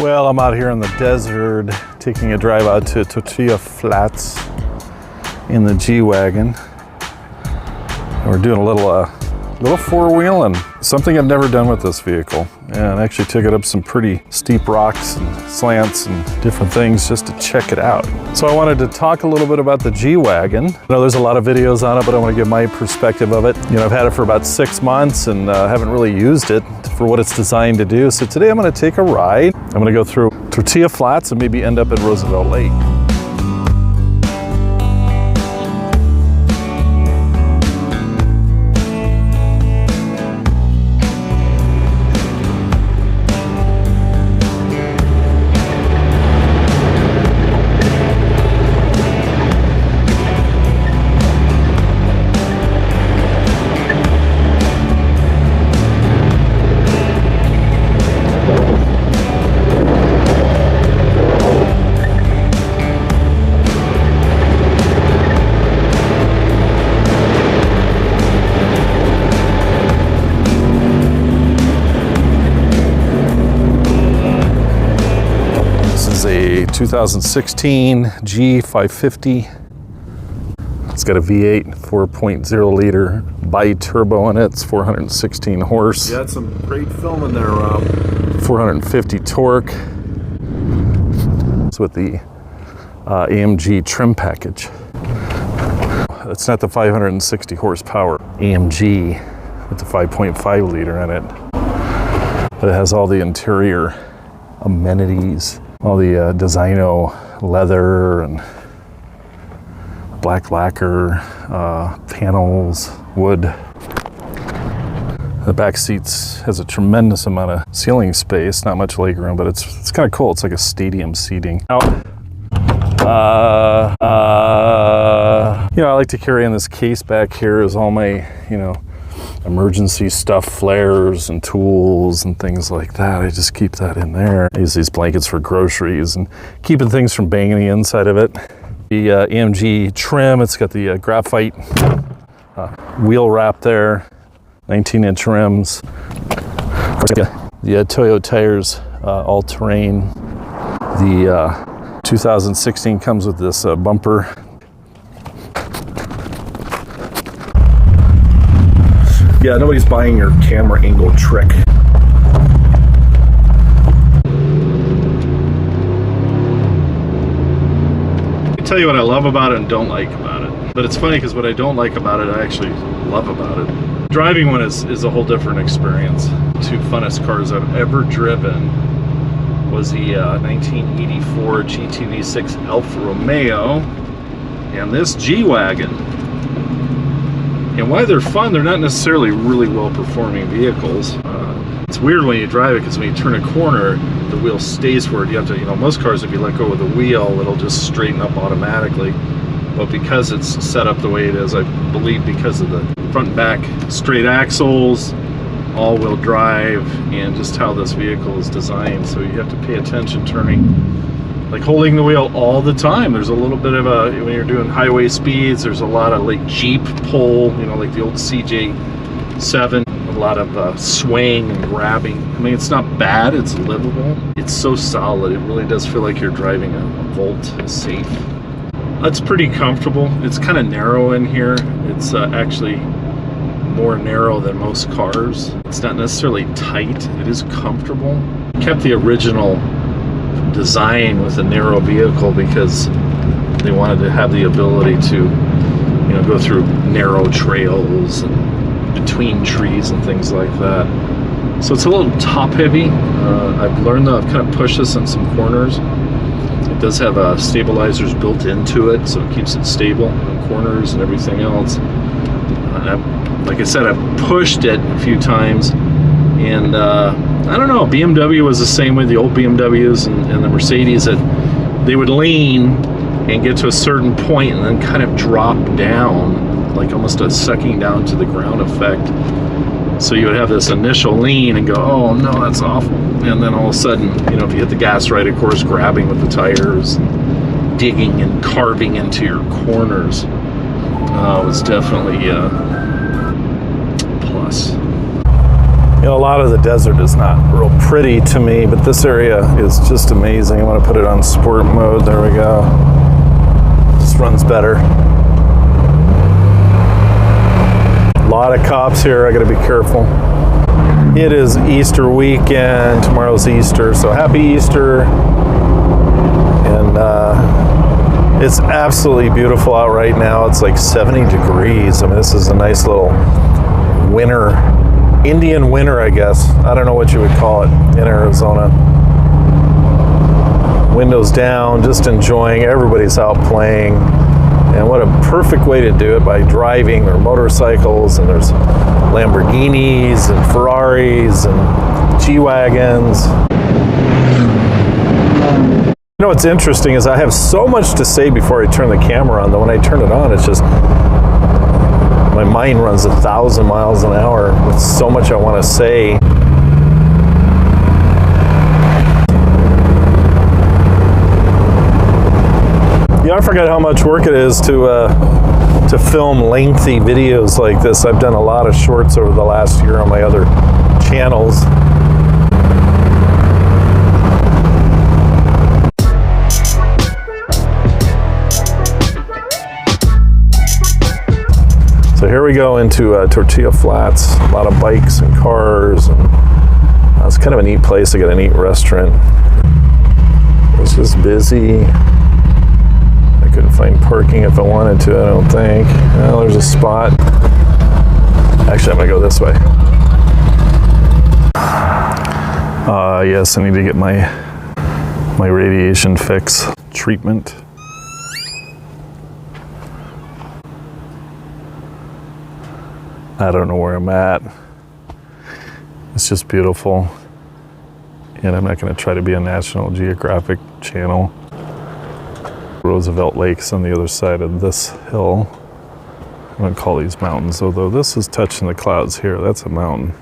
Well, I'm out here in the desert, taking a drive out to Tortilla Flats in the G-Wagon. We're doing a little four-wheeling, something I've never done with this vehicle, and actually took it up some pretty steep rocks and slants and different things just to check it out. So I wanted to talk a little bit about the G-Wagon. I know there's a lot of videos on it, but I want to give my perspective of it. You know, I've had it for about 6 months and haven't really used it for what it's designed to do. So today I'm going to take a ride. I'm going to go through Tortilla Flats and maybe end up at Roosevelt Lake. A 2016 G550. It's got a V8 4.0 liter bi-turbo in it. It's 416 horse. You had some great film in there, Rob. 450 torque. It's with the AMG trim package. It's not the 560 horsepower AMG with the 5.5 liter in it, but it has all the interior amenities. All the Designo leather and black lacquer, panels, wood. The back seats has a tremendous amount of ceiling space, not much legroom, but it's kind of cool. It's like a stadium seating. Now, you know, I like to carry in this case back here is all my, you know, emergency stuff, flares and tools and things like that. I just keep that in there. I use these blankets for groceries and keeping things from banging the inside of it. The AMG trim, it's got the graphite wheel wrap there, 19-inch rims. The Toyo tires, all-terrain. The 2016 comes with this bumper. Yeah, nobody's buying your camera angle trick. I tell you what I love about it and don't like about it. But it's funny because what I don't like about it, I actually love about it. Driving one is a whole different experience. Two funnest cars I've ever driven was the 1984 GT-V6 Alfa Romeo and this G-Wagon. And while they're fun, they're not necessarily really well-performing vehicles. It's weird when you drive it because when you turn a corner, the wheel stays where you have to, you know, most cars, if you let go of the wheel, it'll just straighten up automatically. But because it's set up the way it is, I believe because of the front and back straight axles, all-wheel drive, and just how this vehicle is designed, so you have to pay attention turning. Like holding the wheel all the time. There's a little bit of a, when you're doing highway speeds, there's a lot of like Jeep pull, you know, like the old CJ7, a lot of swaying and grabbing. I mean, it's not bad, it's livable. It's so solid, it really does feel like you're driving a Volt safe. It's pretty comfortable. It's kind of narrow in here. It's actually more narrow than most cars. It's not necessarily tight, it is comfortable. Kept the original design with a narrow vehicle because they wanted to have the ability to, you know, go through narrow trails and between trees and things like that. So it's a little top heavy. I've learned that I've kind of pushed this in some corners. It does have stabilizers built into it, so it keeps it stable in corners and everything else. Like I said, I've pushed it a few times, and I don't know, BMW was the same way, the old BMWs and the Mercedes, that they would lean and get to a certain point and then kind of drop down, like almost a sucking down to the ground effect. So you would have this initial lean and go, oh no, that's awful. And then all of a sudden, you know, if you hit the gas right, of course, grabbing with the tires, digging and carving into your corners was definitely a plus. You know, a lot of the desert is not real pretty to me, but this area is just amazing. I want to put it on sport mode. There we go. Just runs better. A lot of cops here. I got to be careful. It is Easter weekend. Tomorrow's Easter, so happy Easter. And it's absolutely beautiful out right now. It's like 70 degrees. I mean, this is a nice little winter, Indian winter, I guess. I don't know what you would call it in Arizona. Windows down, just enjoying. Everybody's out playing. And what a perfect way to do it, by driving. There are motorcycles, and there's Lamborghinis and Ferraris and G-Wagons. You know what's interesting is I have so much to say before I turn the camera on that when I turn it on, it's just, my mind runs 1,000 miles an hour with so much I want to say. Yeah, I forgot how much work it is to film lengthy videos like this. I've done a lot of shorts over the last year on my other channels. So here we go into Tortilla Flats. A lot of bikes and cars, and it's kind of a neat place. I got a neat restaurant. It's just busy. Couldn't find parking if I wanted to, I don't think. Well, there's a spot. Actually, I'm gonna go this way. Yes, I need to get my radiation fix treatment. I don't know where I'm at. It's just beautiful. And I'm not gonna try to be a National Geographic channel. Roosevelt Lake's on the other side of this hill. I'm gonna call these mountains, although this is touching the clouds here. That's a mountain.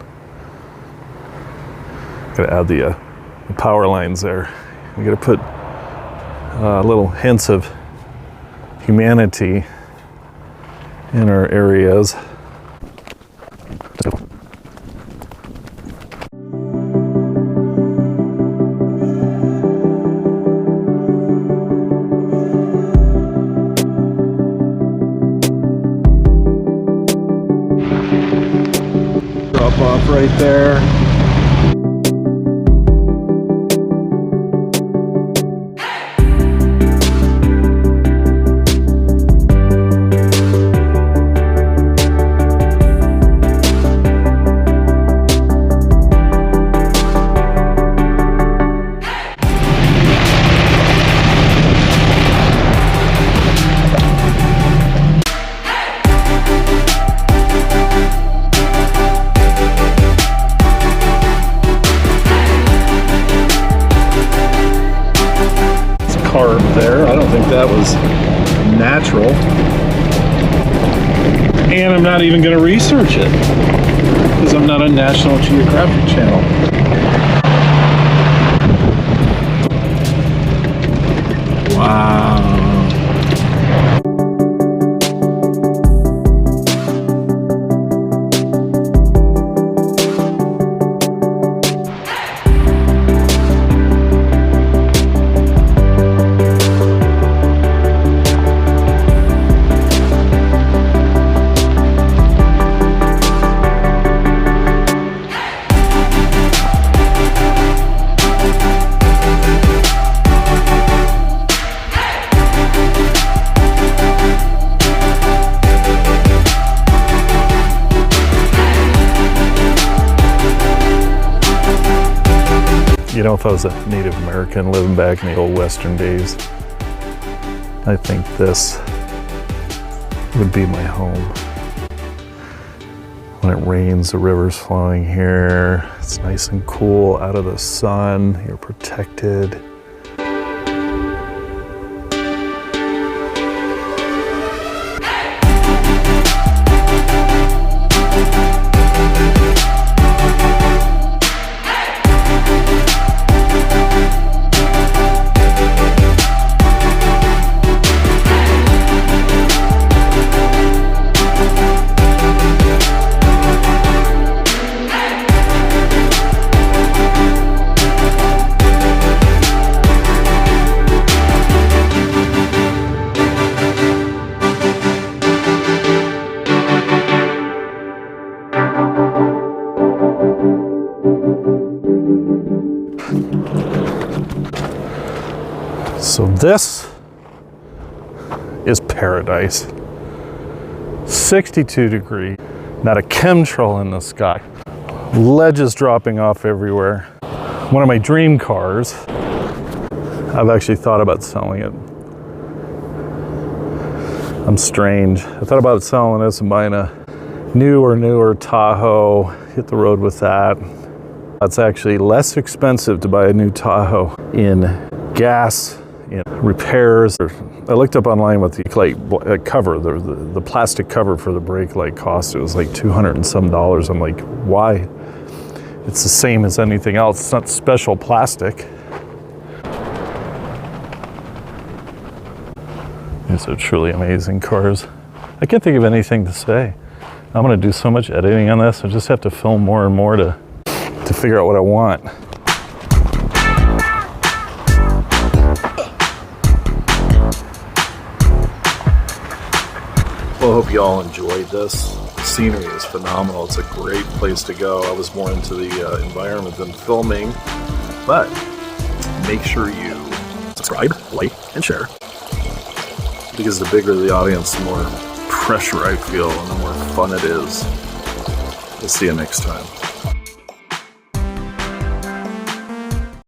Gotta add the power lines there. We gotta put little hints of humanity in our areas. Off right there. Carved there. I don't think that was natural. And I'm not even going to research it because I'm not a National Geographic channel. Wow. You know, if I was a Native American living back in the old Western days, I think this would be my home. When it rains, the river's flowing here. It's nice and cool, out of the sun. You're protected. So this is paradise. 62 degree, not a chemtrail in the sky. Ledges dropping off everywhere. One of my dream cars. I've actually thought about selling it. I'm strange. I thought about selling this and buying a newer Tahoe, hit the road with that. It's actually less expensive to buy a new Tahoe in gas, in repairs. I looked up online what the cover, the plastic cover for the brake light cost. It was like $200 and some. I'm like, why? It's the same as anything else. It's not special plastic. These are truly amazing cars. I can't think of anything to say. I'm gonna do so much editing on this. I just have to film more and more to figure out what I want. Well, I hope you all enjoyed this. The scenery is phenomenal. It's a great place to go. I was more into the environment than filming, but make sure you subscribe, like, and share. Because the bigger the audience, the more pressure I feel and the more fun it is. We'll see you next time.